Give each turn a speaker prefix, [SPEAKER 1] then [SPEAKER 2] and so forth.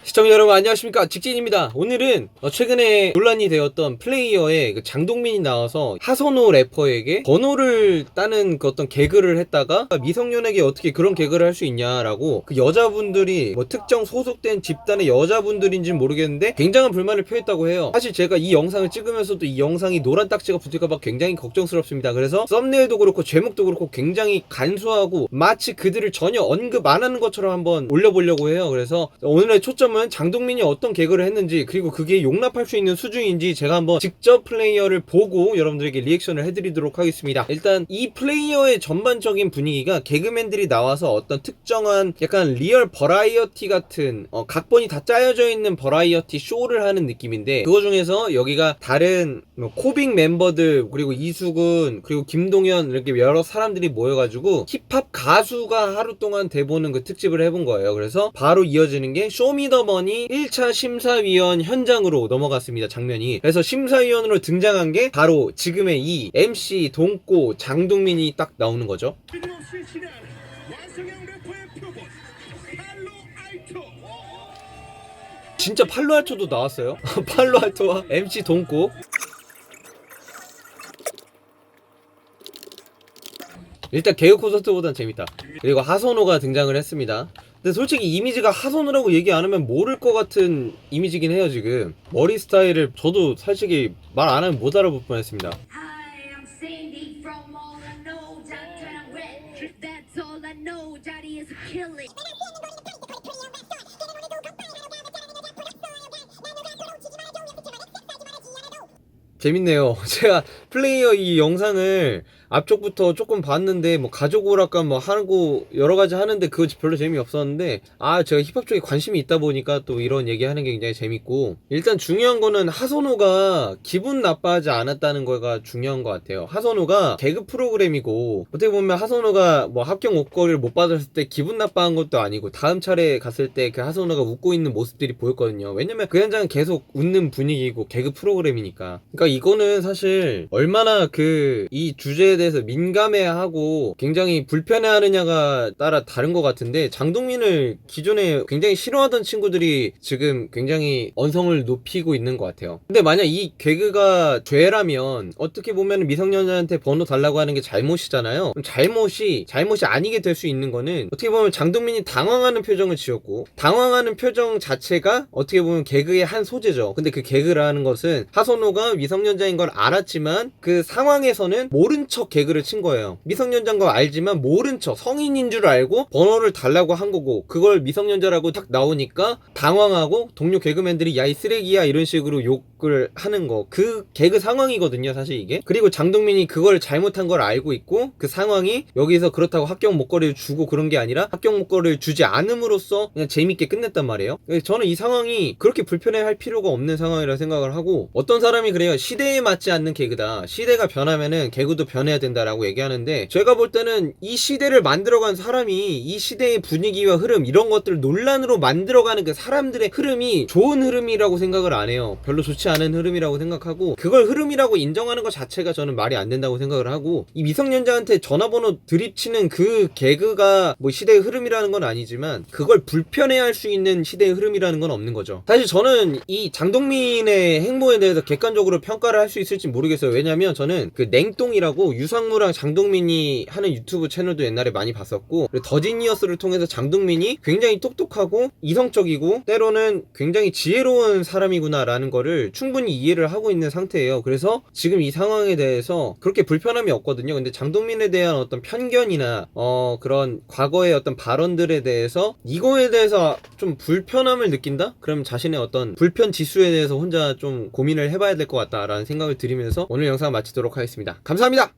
[SPEAKER 1] 시청자 여러분 안녕하십니까, 직진입니다. 오늘은 최근에 논란이 되었던 플레이어의 그 장동민이 나와서 하선호 래퍼에게 번호를 따는 그 어떤 개그를 했다가 미성년에게 어떻게 그런 개그를 할 수 있냐라고 그 여자분들이 뭐 특정 소속된 집단의 여자분들인지는 모르겠는데 굉장한 불만을 표했다고 해요. 사실 제가 이 영상을 찍으면서도 이 영상이 노란 딱지가 붙을까봐 굉장히 걱정스럽습니다. 그래서 썸네일도 그렇고 제목도 그렇고 굉장히 간소하고 마치 그들을 전혀 언급 안 하는 것처럼 한번 올려보려고 해요. 그래서 오늘의 초점은 장동민이 어떤 개그를 했는지, 그리고 그게 용납할 수 있는 수준인지 제가 한번 직접 플레이어를 보고 여러분들에게 리액션을 해드리도록 하겠습니다. 일단 이 플레이어의 전반적인 분위기가 개그맨들이 나와서 어떤 특정한 약간 리얼 버라이어티 같은 각본이 다 짜여져 있는 버라이어티 쇼를 하는 느낌인데, 그거 중에서 여기가 다른 코빅 멤버들, 그리고 이수근, 그리고 김동현, 이렇게 여러 사람들이 모여가지고 힙합 가수가 하루 동안 대보는 그 특집을 해본 거예요. 그래서 바로 이어지는 게 쇼미더머니 1차 심사위원 현장으로 넘어갔습니다, 장면이. 그래서 심사위원으로 등장한 게 바로 지금의 이 MC 동꼬 장동민이 딱 나오는 거죠. 진짜 팔로알토도 나왔어요. 팔로알토와 MC 동꼬. 일단 개그 콘서트보단 재밌다. 그리고 하선호가 등장을 했습니다. 근데 솔직히 이미지가 하선호라고 얘기 안 하면 모를 것 같은 이미지긴 해요. 지금 머리 스타일을 저도 솔직히 말 안 하면 못 알아볼 뻔했습니다. 재밌네요. 제가 플레이어 이 영상을 앞쪽부터 조금 봤는데 뭐 가족 오락관 뭐 하고 여러 가지 하는데 그거 별로 재미없었는데, 제가 힙합 쪽에 관심이 있다 보니까 또 이런 얘기 하는 게 굉장히 재밌고, 일단 중요한 거는 하선호가 기분 나빠하지 않았다는 거가 중요한 것 같아요. 하선호가 개그 프로그램이고, 어떻게 보면 하선호가 뭐 합격 목걸이를 못 받았을 때 기분 나빠한 것도 아니고, 다음 차례 갔을 때 그 하선호가 웃고 있는 모습들이 보였거든요. 왜냐면 그 현장은 계속 웃는 분위기고 개그 프로그램이니까. 그러니까 이거는 사실 얼마나 이 주제에 대해서 민감해하고 굉장히 불편해하느냐가 따라 다른 것 같은데, 장동민을 기존에 굉장히 싫어하던 친구들이 지금 굉장히 언성을 높이고 있는 것 같아요. 근데 만약 이 개그가 죄라면 어떻게 보면 미성년자한테 번호 달라고 하는 게 잘못이잖아요. 그럼 잘못이 아니게 될 수 있는 거는, 어떻게 보면 장동민이 당황하는 표정을 지었고, 당황하는 표정 자체가 어떻게 보면 개그의 한 소재죠. 근데 그 개그라는 것은 하선호가 미성년자인 걸 알았지만 그 상황에서는 모른 척 개그를 친 거예요. 미성년자인 거 알지만 모른 척, 성인인 줄 알고 번호를 달라고 한 거고, 그걸 미성년자라고 딱 나오니까 당황하고 동료 개그맨들이 야 이 쓰레기야 이런 식으로 욕을 하는 거, 그 개그 상황이거든요 사실 이게. 그리고 장동민이 그걸 잘못한 걸 알고 있고, 그 상황이 여기서 그렇다고 합격 목걸이를 주고 그런 게 아니라 합격 목걸이를 주지 않음으로써 그냥 재밌게 끝냈단 말이에요. 저는 이 상황이 그렇게 불편해할 필요가 없는 상황이라 생각을 하고, 어떤 사람이 그래요, 시대에 맞지 않는 개그다, 시대가 변하면은 개그도 변해야 된다라고 얘기하는데, 제가 볼 때는 이 시대를 만들어간 사람이 이 시대의 분위기와 흐름, 이런 것들을 논란으로 만들어가는 그 사람들의 흐름이 좋은 흐름이라고 생각을 안 해요. 별로 좋지 않은 흐름이라고 생각하고, 그걸 흐름이라고 인정하는 것 자체가 저는 말이 안 된다고 생각을 하고, 이 미성년자한테 전화번호 드립치는 그 개그가 뭐 시대의 흐름이라는 건 아니지만 그걸 불편해할 수 있는 시대의 흐름이라는 건 없는 거죠. 사실 저는 이 장동민의 행보에 대해서 객관적으로 평가를 할 수 있을지 모르겠어요. 왜냐면 저는 그 냉동이라고 유상무랑 장동민이 하는 유튜브 채널도 옛날에 많이 봤었고, 그리고 더지니어스를 통해서 장동민이 굉장히 똑똑하고 이성적이고 때로는 굉장히 지혜로운 사람이구나 라는 거를 충분히 이해를 하고 있는 상태예요. 그래서 지금 이 상황에 대해서 그렇게 불편함이 없거든요. 근데 장동민에 대한 어떤 편견이나 그런 과거의 어떤 발언들에 대해서, 이거에 대해서 좀 불편함을 느낀다? 그럼 자신의 어떤 불편 지수에 대해서 혼자 좀 고민을 해봐야 될 것 같다라는 생각을 들이면서 오늘 영상 마치도록 하겠습니다. 감사합니다.